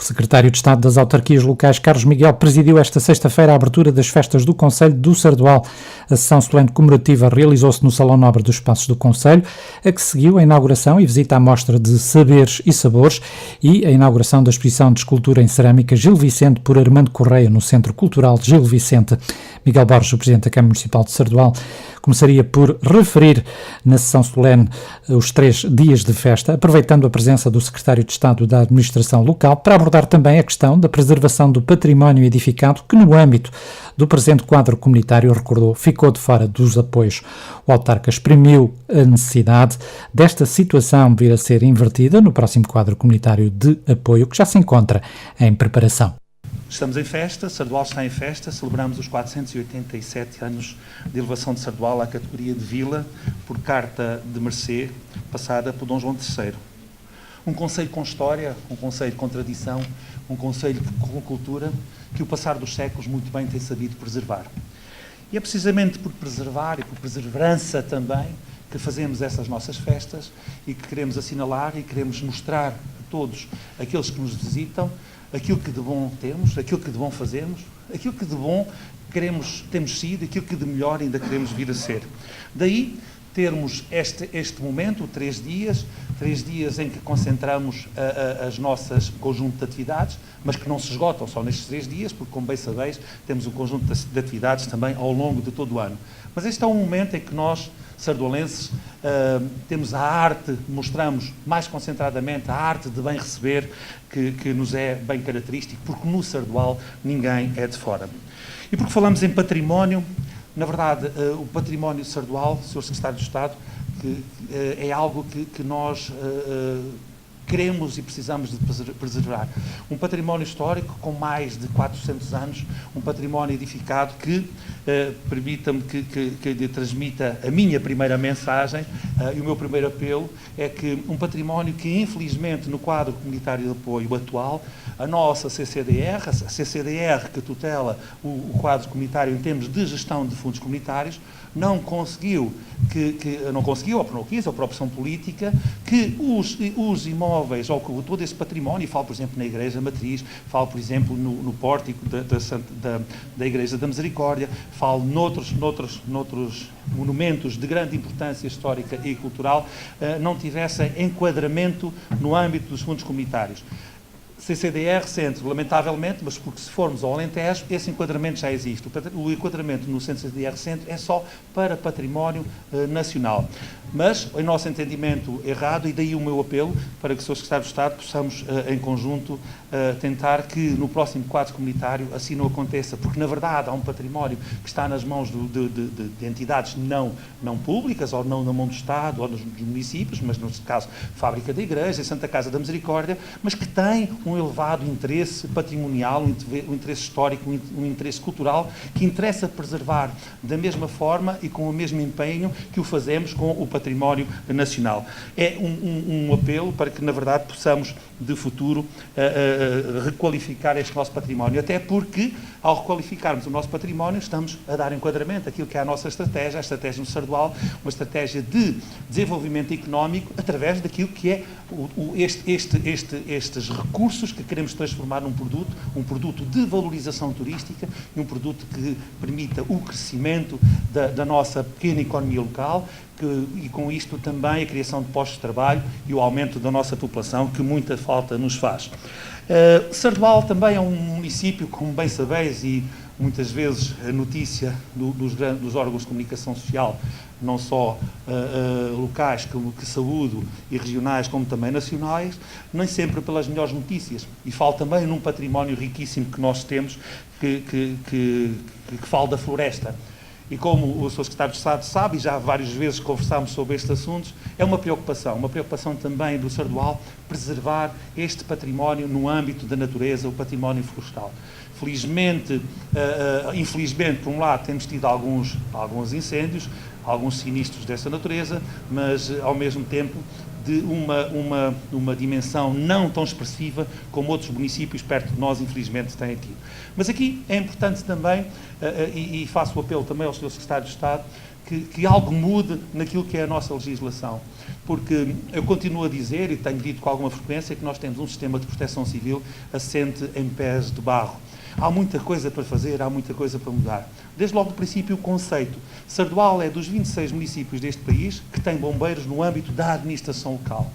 O secretário de Estado das Autarquias Locais, Carlos Miguel, presidiu esta sexta-feira a abertura das festas do Concelho do Sardual. A sessão solene comemorativa realizou-se no Salão Nobre dos Passos do Concelho, a que seguiu a inauguração e visita à mostra de saberes e sabores e a inauguração da exposição de escultura em cerâmica Gil Vicente por Armando Correia no Centro Cultural de Gil Vicente. Miguel Borges, o Presidente da Câmara Municipal de Sardual, começaria por referir na sessão solene os 3 dias de festa, aproveitando a presença do Secretário de Estado da Administração Local para abordar também a questão da preservação do património edificado que, no âmbito do presente quadro comunitário, recordou, ficou de fora dos apoios. O autarca exprimiu a necessidade desta situação vir a ser invertida no próximo quadro comunitário de apoio, que já se encontra em preparação. Estamos em festa, Sardual está em festa, celebramos os 487 anos de elevação de Sardual à categoria de vila por carta de mercê passada por Dom João III. Um concelho com história, um concelho com tradição, um concelho com cultura que o passar dos séculos muito bem tem sabido preservar. E é precisamente por preservar e por perseverança também que fazemos essas nossas festas e que queremos assinalar e queremos mostrar a todos aqueles que nos visitam aquilo que de bom temos, aquilo que de bom fazemos, aquilo que de bom temos sido, aquilo que de melhor ainda queremos vir a ser. Daí termos este momento, 3 dias em que concentramos as nossas conjunto de atividades, mas que não se esgotam só nestes 3 dias, porque, como bem sabeis, temos um conjunto de atividades também ao longo de todo o ano. Mas este é um momento em que nós, sardualenses, temos a arte, mostramos mais concentradamente a arte de bem receber, que nos é bem característico, porque no Sardual ninguém é de fora. E porque falamos em património, na verdade, o património sardual, Sr. Secretário de Estado, é algo que nós queremos e precisamos de preservar. Um património histórico com mais de 400 anos, um património edificado que, permita-me que lhe transmita a minha primeira mensagem e o meu primeiro apelo, é que um património que, infelizmente, no quadro comunitário de apoio atual, a nossa CCDR, a CCDR que tutela o quadro comunitário em termos de gestão de fundos comunitários, não conseguiu, ou por não quis, ou por opção política, que os imóveis, ou que todo esse património, falo, por exemplo, na Igreja Matriz, falo, por exemplo, no pórtico da Igreja da Misericórdia, falo noutros monumentos de grande importância histórica e cultural, não tivessem enquadramento no âmbito dos fundos comunitários. CCDR Centro, lamentavelmente, mas porque se formos ao Alentejo, esse enquadramento já existe. O enquadramento no CCDR Centro é só para património nacional. Mas, em nosso entendimento errado, e daí o meu apelo para que o Sr. Secretário de Estado possamos, em conjunto, tentar que no próximo quadro comunitário assim não aconteça, porque, na verdade, há um património que está nas mãos de entidades não públicas, ou não na mão do Estado, ou dos municípios, mas, no caso, Fábrica da Igreja e Santa Casa da Misericórdia, mas que tem um elevado interesse patrimonial, um interesse histórico, um interesse cultural, que interessa preservar da mesma forma e com o mesmo empenho que o fazemos com o património nacional. É um apelo para que, na verdade, possamos, de futuro, requalificar este nosso património, até porque, ao requalificarmos o nosso património, estamos a dar enquadramento àquilo que é a nossa estratégia, a estratégia no Sardual, uma estratégia de desenvolvimento económico através daquilo que é estes recursos que queremos transformar num produto de valorização turística e um produto que permita o crescimento da nossa pequena economia local, e com isto também a criação de postos de trabalho e o aumento da nossa população, que muita falta nos faz. Sardual também é um município, como bem sabeis, e muitas vezes a notícia dos órgãos de comunicação social, não só locais que saúdo e regionais, como também nacionais, nem sempre pelas melhores notícias. E falo também num património riquíssimo que nós temos, que fala da floresta. E como o Sr. Secretário de Estado sabe, e já várias vezes conversámos sobre estes assuntos, é uma preocupação também do Sardual, preservar este património no âmbito da natureza, o património florestal. Infelizmente, por um lado, temos tido alguns incêndios, alguns sinistros dessa natureza, mas, ao mesmo tempo, de uma dimensão não tão expressiva como outros municípios perto de nós, infelizmente, têm tido. Mas aqui é importante também, e faço o apelo também ao Sr. Secretário de Estado, que algo mude naquilo que é a nossa legislação. Porque eu continuo a dizer, e tenho dito com alguma frequência, que nós temos um sistema de proteção civil assente em pés de barro. Há muita coisa para fazer, há muita coisa para mudar. Desde logo do princípio, o conceito. Sardual é dos 26 municípios deste país que tem bombeiros no âmbito da administração local.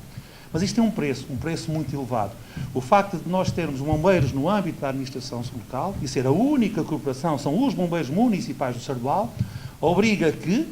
Mas isto tem um preço muito elevado. O facto de nós termos bombeiros no âmbito da administração local e ser a única corporação, são os bombeiros municipais do Sardual, obriga que,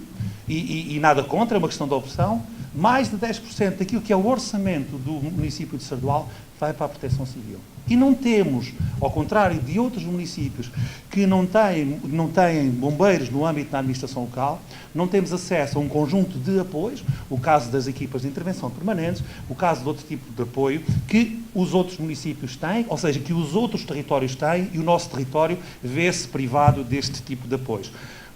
e nada contra, é uma questão de opção, mais de 10% daquilo que é o orçamento do município de Sardual vai para a proteção civil. E não temos, ao contrário de outros municípios que não têm bombeiros no âmbito da administração local, não temos acesso a um conjunto de apoios, o caso das equipas de intervenção permanentes, o caso de outro tipo de apoio, que os outros municípios têm, ou seja, que os outros territórios têm, e o nosso território vê-se privado deste tipo de apoios.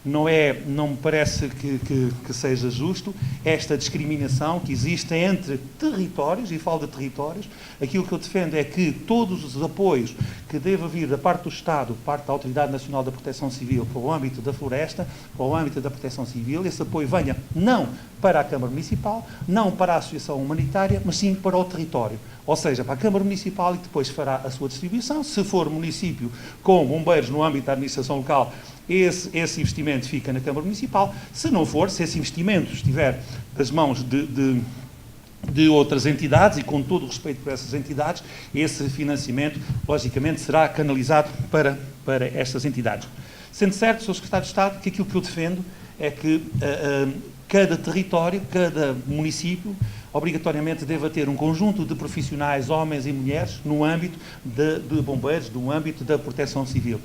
Não me parece que seja justo esta discriminação que existe entre territórios, e falo de territórios. Aquilo que eu defendo é que todos os apoios que devem vir da parte do Estado, parte da Autoridade Nacional da Proteção Civil, para o âmbito da floresta, para o âmbito da proteção civil, esse apoio venha não para a Câmara Municipal, não para a Associação Humanitária, mas sim para o território. Ou seja, para a Câmara Municipal, e depois fará a sua distribuição. Se for município com bombeiros no âmbito da administração local, esse investimento fica na Câmara Municipal. Se não for, se esse investimento estiver das mãos de outras entidades, e com todo o respeito por essas entidades, esse financiamento, logicamente, será canalizado para estas entidades. Sendo certo, Sr. Secretário de Estado, que aquilo que eu defendo é que cada território, cada município, obrigatoriamente deve ter um conjunto de profissionais, homens e mulheres, no âmbito de bombeiros, no âmbito da proteção civil.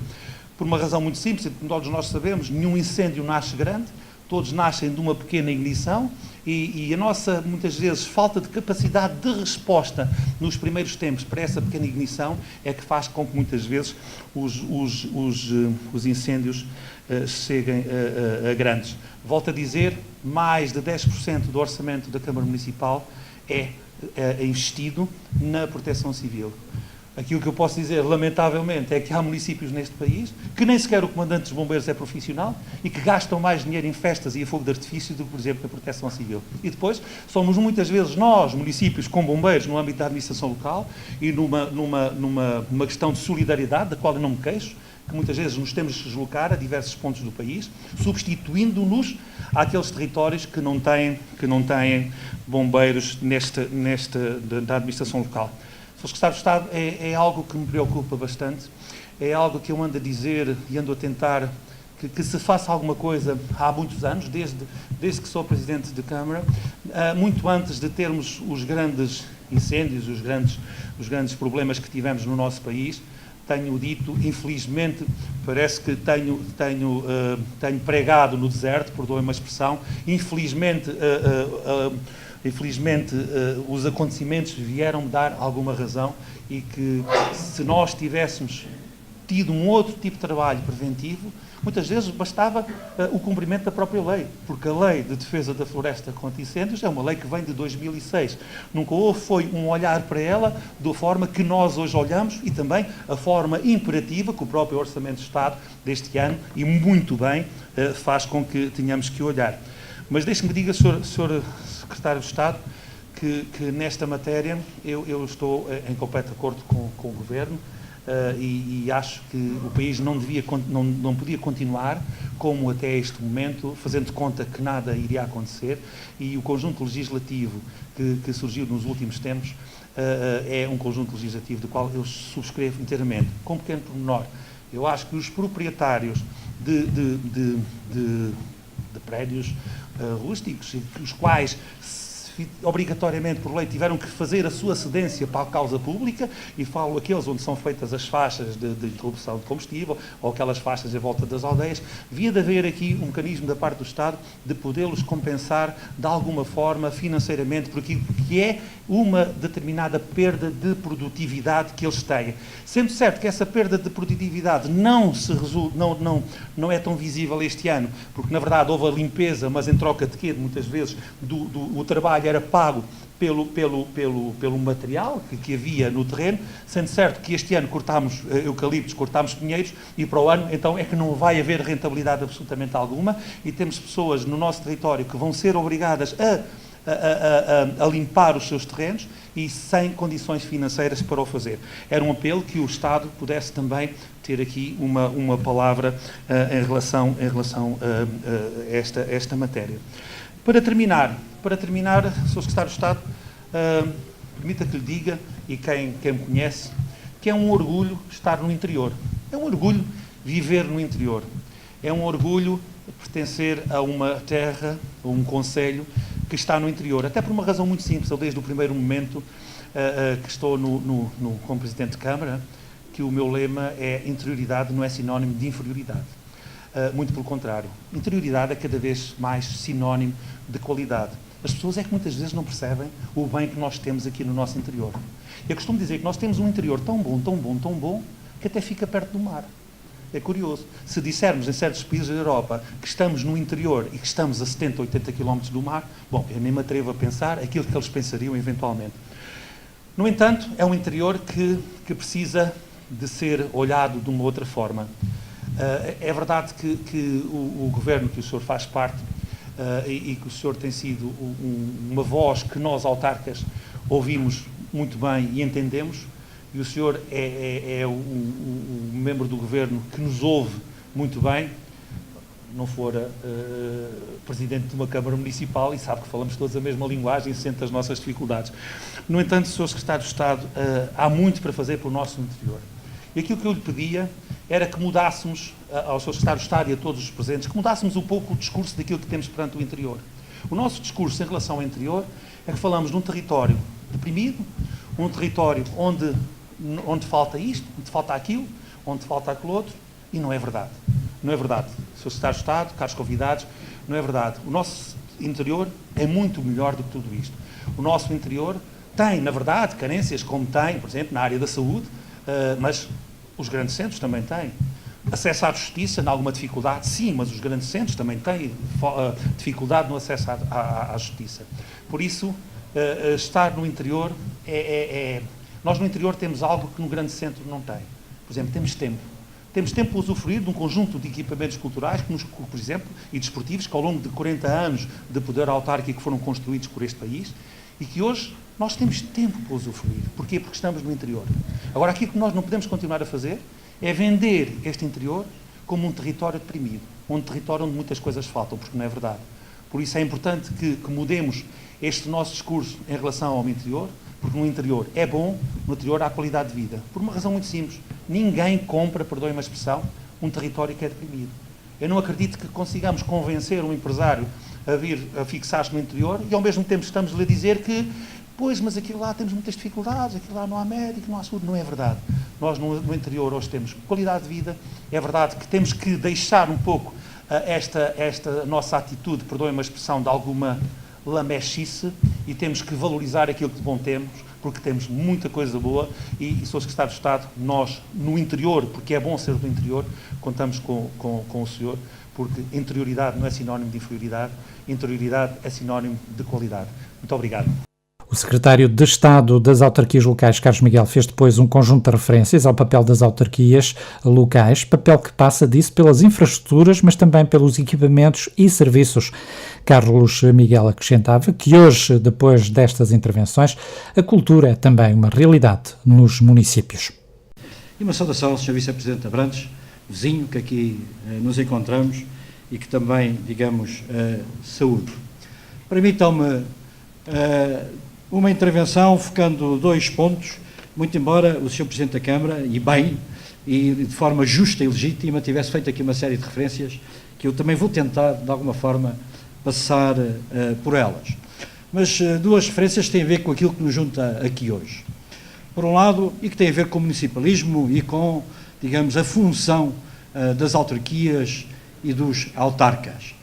Por uma razão muito simples, todos nós sabemos, nenhum incêndio nasce grande, todos nascem de uma pequena ignição, e a nossa, muitas vezes, falta de capacidade de resposta nos primeiros tempos para essa pequena ignição é que faz com que, muitas vezes, os incêndios cheguem a grandes. Volto a dizer, mais de 10% do orçamento da Câmara Municipal é investido na proteção civil. Aquilo que eu posso dizer, lamentavelmente, é que há municípios neste país que nem sequer o comandante dos bombeiros é profissional e que gastam mais dinheiro em festas e a fogo de artifício do que, por exemplo, na proteção civil. E depois, somos muitas vezes nós, municípios com bombeiros no âmbito da administração local e numa questão de solidariedade, da qual eu não me queixo, que muitas vezes nos temos de deslocar a diversos pontos do país, substituindo-nos àqueles territórios que não têm bombeiros da administração local. Sr. Secretário de Estado, é algo que me preocupa bastante, é algo que eu ando a dizer e ando a tentar que se faça alguma coisa há muitos anos, desde que sou Presidente de Câmara, muito antes de termos os grandes incêndios, os grandes problemas que tivemos no nosso país. Tenho dito, infelizmente, parece que tenho pregado no deserto, perdoem-me a expressão, infelizmente os acontecimentos vieram-me dar alguma razão, e que se nós tivéssemos tido um outro tipo de trabalho preventivo, muitas vezes bastava o cumprimento da própria lei, porque a Lei de Defesa da Floresta contra Incêndios é uma lei que vem de 2006. Nunca foi um olhar para ela da forma que nós hoje olhamos, e também a forma imperativa que o próprio Orçamento de Estado deste ano, e muito bem, faz com que tenhamos que olhar. Mas deixe-me diga, Sr. Secretário de Estado, que nesta matéria eu estou em completo acordo com o Governo, e acho que o país não podia continuar como até este momento, fazendo de conta que nada iria acontecer, e o conjunto legislativo que surgiu nos últimos tempos é um conjunto legislativo do qual eu subscrevo inteiramente. Com um pequeno pormenor, eu acho que os proprietários de prédios rústicos, os quais obrigatoriamente por lei tiveram que fazer a sua cedência para a causa pública, e falo aqueles onde são feitas as faixas de interrupção de combustível, ou aquelas faixas em volta das aldeias, devia de haver aqui um mecanismo da parte do Estado de podê-los compensar de alguma forma financeiramente por aquilo que é uma determinada perda de produtividade que eles têm. Sendo certo que essa perda de produtividade não é tão visível este ano, porque na verdade houve a limpeza, mas em troca de quê? Muitas vezes o trabalho trabalho era pago pelo material que havia no terreno, sendo certo que este ano cortámos eucaliptos, cortámos pinheiros, e para o ano, então, é que não vai haver rentabilidade absolutamente alguma, e temos pessoas no nosso território que vão ser obrigadas a limpar os seus terrenos e sem condições financeiras para o fazer. Era um apelo que o Estado pudesse também ter aqui uma palavra em relação a esta matéria. Para terminar, Sr. Secretário de Estado, permita que lhe diga, e quem me conhece, que é um orgulho estar no interior. É um orgulho viver no interior. É um orgulho pertencer a uma terra, a um concelho que está no interior. Até por uma razão muito simples. Eu, desde o primeiro momento que estou como Presidente de Câmara, que o meu lema é interioridade não é sinónimo de inferioridade. Muito pelo contrário. Interioridade é cada vez mais sinónimo de qualidade. As pessoas é que muitas vezes não percebem o bem que nós temos aqui no nosso interior. Eu costumo dizer que nós temos um interior tão bom, tão bom, tão bom, que até fica perto do mar. É curioso. Se dissermos em certos países da Europa que estamos no interior e que estamos a 70, 80 km do mar, bom, eu nem me atrevo a pensar aquilo que eles pensariam eventualmente. No entanto, é um interior que precisa de ser olhado de uma outra forma. É verdade que o governo que o senhor faz parte e que o senhor tem sido uma voz que nós, autarcas, ouvimos muito bem e entendemos, e o senhor é o membro do governo que nos ouve muito bem, não fora presidente de uma Câmara Municipal e sabe que falamos todos a mesma linguagem e sente as nossas dificuldades. No entanto, Sr. Secretário de Estado, há muito para fazer para o nosso interior. E aquilo que eu lhe pedia era que mudássemos, ao Sr. Secretário de Estado e a todos os presentes, que mudássemos um pouco o discurso daquilo que temos perante o interior. O nosso discurso em relação ao interior é que falamos de um território deprimido, um território onde falta isto, onde falta aquilo, onde falta aquilo outro, e não é verdade. Não é verdade. Sr. Secretário de Estado, caros convidados, não é verdade. O nosso interior é muito melhor do que tudo isto. O nosso interior tem, na verdade, carências, como tem, por exemplo, na área da saúde, mas os grandes centros também têm. Acesso à justiça, em alguma dificuldade, sim, mas os grandes centros também têm dificuldade no acesso à justiça. Por isso, estar no interior Nós no interior temos algo que no grande centro não tem. Por exemplo, temos tempo. Temos tempo para usufruir de um conjunto de equipamentos culturais, por exemplo, e desportivos, que ao longo de 40 anos de poder autárquico foram construídos por este país, e que hoje nós temos tempo para usufruir. Porquê? Porque estamos no interior. Agora, aquilo que nós não podemos continuar a fazer é vender este interior como um território deprimido, um território onde muitas coisas faltam, porque não é verdade. Por isso é importante que mudemos este nosso discurso em relação ao interior, porque no interior é bom, no interior há qualidade de vida. Por uma razão muito simples. Ninguém compra, perdoem-me a expressão, um território que é deprimido. Eu não acredito que consigamos convencer um empresário a vir a fixar-se no interior e ao mesmo tempo estamos-lhe a dizer que, pois, mas aquilo lá temos muitas dificuldades, aquilo lá não há médico, não há saúde. Não é verdade. Nós no interior hoje temos qualidade de vida. É verdade que temos que deixar um pouco esta nossa atitude, perdoem-me a expressão, de alguma lamechice, e temos que valorizar aquilo que de bom temos, porque temos muita coisa boa e Sr. Secretário de Estado, nós no interior, porque é bom ser do interior, contamos com o senhor, porque interioridade não é sinónimo de inferioridade, interioridade é sinónimo de qualidade. Muito obrigado. O secretário de Estado das Autarquias Locais, Carlos Miguel, fez depois um conjunto de referências ao papel das autarquias locais, papel que passa disso pelas infraestruturas, mas também pelos equipamentos e serviços. Carlos Miguel acrescentava que hoje, depois destas intervenções, a cultura é também uma realidade nos municípios. E uma saudação ao Sr. Vice-Presidente Abrantes, vizinho que aqui nos encontramos e que também, digamos, saúde. Permitam-me uma intervenção focando dois pontos, muito embora o Sr. Presidente da Câmara, e bem, e de forma justa e legítima, tivesse feito aqui uma série de referências que eu também vou tentar, de alguma forma, passar por elas. Mas duas referências têm a ver com aquilo que nos junta aqui hoje. Por um lado, e que tem a ver com o municipalismo e com, digamos, a função das autarquias e dos autarcas.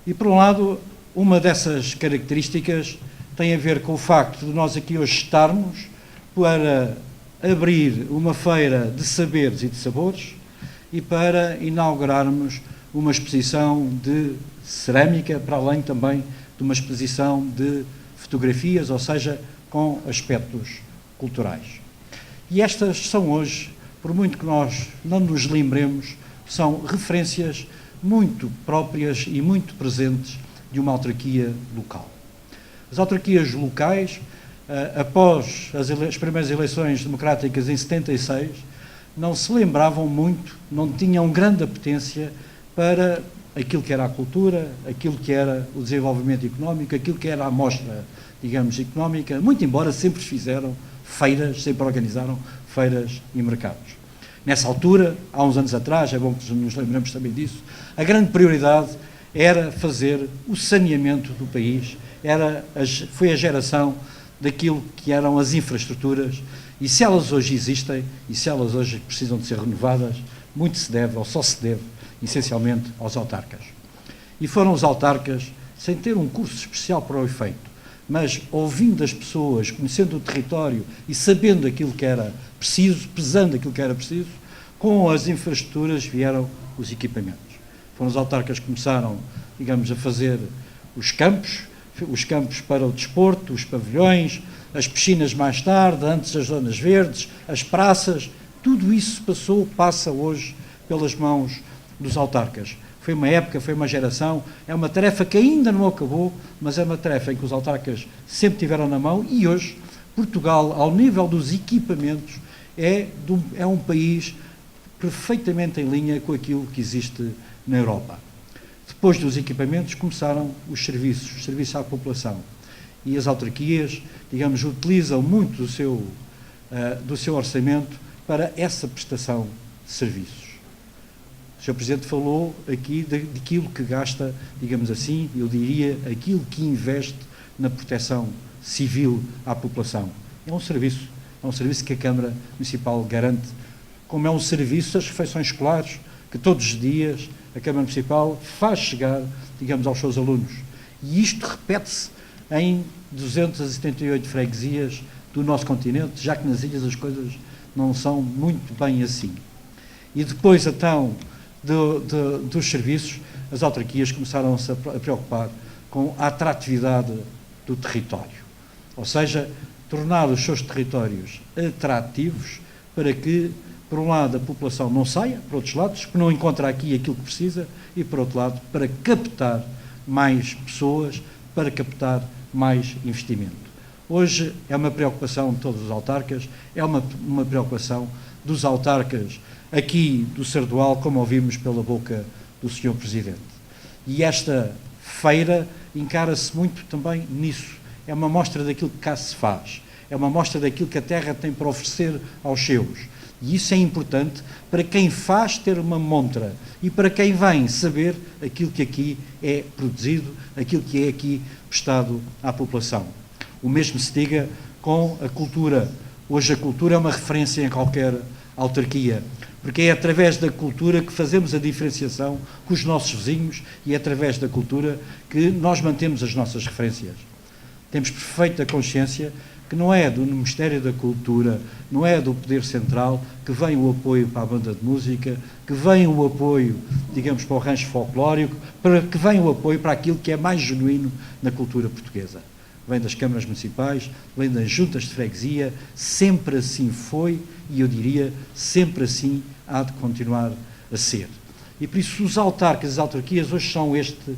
E, por um lado, uma dessas características tem a ver com o facto de nós aqui hoje estarmos para abrir uma feira de saberes e de sabores e para inaugurarmos uma exposição de cerâmica, para além também de uma exposição de fotografias, ou seja, com aspectos culturais. E estas são hoje, por muito que nós não nos lembremos, são referências muito próprias e muito presentes de uma autarquia local. As autarquias locais, após as primeiras eleições democráticas em 76, não se lembravam muito, não tinham grande apetência para aquilo que era a cultura, aquilo que era o desenvolvimento económico, aquilo que era a mostra, digamos, económica, muito embora sempre fizeram feiras, sempre organizaram feiras e mercados. Nessa altura, há uns anos atrás, é bom que nos lembremos também disso, a grande prioridade era fazer o saneamento do país, foi a geração daquilo que eram as infraestruturas, e se elas hoje existem, e se elas hoje precisam de ser renovadas, muito se deve, ou só se deve, essencialmente aos autarcas. E foram os autarcas, sem ter um curso especial para o efeito, mas ouvindo as pessoas, conhecendo o território e sabendo aquilo que era preciso, pesando aquilo que era preciso, com as infraestruturas vieram os equipamentos. Foram os autarcas que começaram, digamos, a fazer os campos para o desporto, os pavilhões, as piscinas mais tarde, antes as zonas verdes, as praças, tudo isso passa hoje pelas mãos dos autarcas. Foi uma época, foi uma geração, é uma tarefa que ainda não acabou, mas é uma tarefa em que os autarcas sempre tiveram na mão e hoje Portugal, ao nível dos equipamentos, é um país perfeitamente em linha com aquilo que existe na Europa. Depois dos equipamentos começaram os serviços à população. E as autarquias, digamos, utilizam muito do seu orçamento para essa prestação de serviços. O Sr. Presidente falou aqui daquilo que gasta, digamos assim, eu diria, aquilo que investe na proteção civil à população. É um serviço que a Câmara Municipal garante, como é um serviço as refeições escolares, que todos os dias a Câmara Municipal faz chegar, digamos, aos seus alunos. E isto repete-se em 278 freguesias do nosso continente, já que nas ilhas as coisas não são muito bem assim. E depois, então, dos serviços, as autarquias começaram-se a preocupar com a atratividade do território. Ou seja, tornar os seus territórios atrativos para que, por um lado, a população não saia, por outros lados, que não encontra aqui aquilo que precisa, e, por outro lado, para captar mais pessoas, para captar mais investimento. Hoje é uma preocupação de todos os autarcas, é uma preocupação dos autarcas aqui do Sardual, como ouvimos pela boca do Sr. Presidente. E esta feira encara-se muito também nisso. É uma mostra daquilo que cá se faz, é uma mostra daquilo que a terra tem para oferecer aos seus. E isso é importante para quem faz ter uma montra e para quem vem saber aquilo que aqui é produzido, aquilo que é aqui prestado à população. O mesmo se diga com a cultura. Hoje a cultura é uma referência em qualquer autarquia, porque é através da cultura que fazemos a diferenciação com os nossos vizinhos e é através da cultura que nós mantemos as nossas referências. Temos perfeita consciência que não é do Ministério da Cultura, não é do Poder Central que vem o apoio para a banda de música, que vem o apoio, digamos, para o rancho folclórico, que vem o apoio para aquilo que é mais genuíno na cultura portuguesa. Vem das câmaras municipais, vem das juntas de freguesia, sempre assim foi e eu diria, sempre assim há de continuar a ser. E por isso os autarcas e as autarquias hoje são este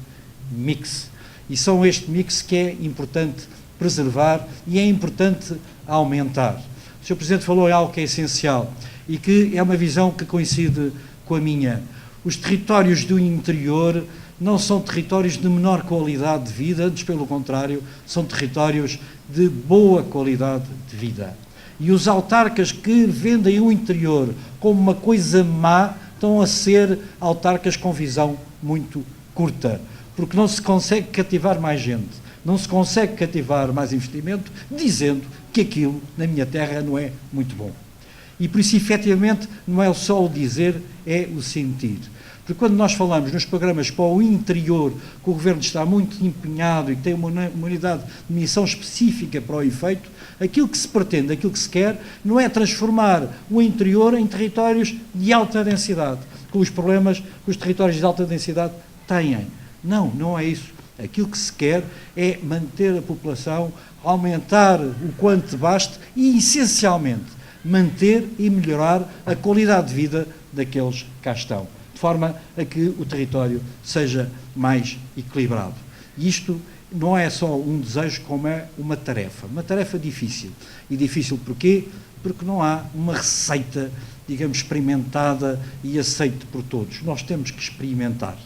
mix, e são este mix que é importante preservar e é importante aumentar. O Sr. Presidente falou em algo que é essencial e que é uma visão que coincide com a minha. Os territórios do interior não são territórios de menor qualidade de vida, antes pelo contrário, são territórios de boa qualidade de vida. E os autarcas que vendem o interior como uma coisa má estão a ser autarcas com visão muito curta, porque não se consegue cativar mais gente, não se consegue cativar mais investimento, dizendo que aquilo na minha terra não é muito bom. E por isso, efetivamente, não é só o dizer, é o sentir. Porque quando nós falamos nos programas para o interior, que o Governo está muito empenhado e que tem uma unidade de missão específica para o efeito, aquilo que se pretende, aquilo que se quer, não é transformar o interior em territórios de alta densidade, com os problemas que os territórios de alta densidade têm. Não, não é isso. Aquilo que se quer é manter a população, aumentar o quanto baste e, essencialmente, manter e melhorar a qualidade de vida daqueles que cá estão, de forma a que o território seja mais equilibrado. E isto não é só um desejo, como é uma tarefa difícil. E difícil porquê? Porque não há uma receita, digamos, experimentada e aceite por todos. Nós temos que experimentar.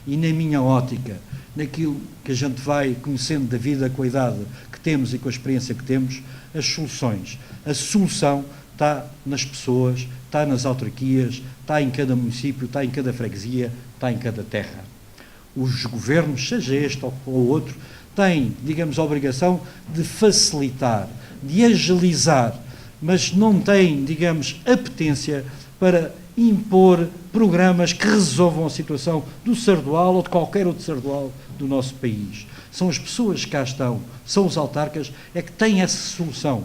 E na minha ótica, naquilo que a gente vai conhecendo da vida com a idade que temos e com a experiência que temos, as soluções. A solução está nas pessoas, está nas autarquias, está em cada município, está em cada freguesia, está em cada terra. Os governos, seja este ou outro, têm, digamos, a obrigação de facilitar, de agilizar, mas não têm, digamos, apetência para impor programas que resolvam a situação do Sardual ou de qualquer outro Sardual do nosso país. São as pessoas que cá estão, são os autarcas, é que têm essa solução.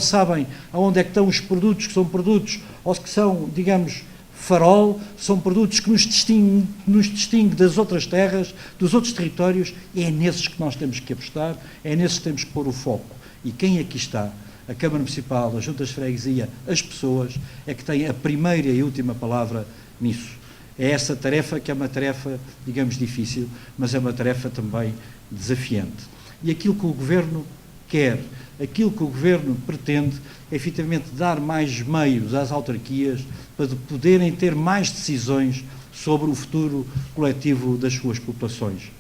Sabem aonde é que estão os produtos que são produtos, ou que são, digamos, farol, são produtos que nos distinguem das outras terras, dos outros territórios, e é nesses que nós temos que apostar, é nesses que temos que pôr o foco. E quem aqui está, a Câmara Municipal, as Juntas de Freguesia, as pessoas, é que têm a primeira e última palavra nisso. É essa tarefa que é uma tarefa, digamos, difícil, mas é uma tarefa também desafiante. E aquilo que o Governo quer, aquilo que o Governo pretende, é efetivamente dar mais meios às autarquias para poderem ter mais decisões sobre o futuro coletivo das suas populações.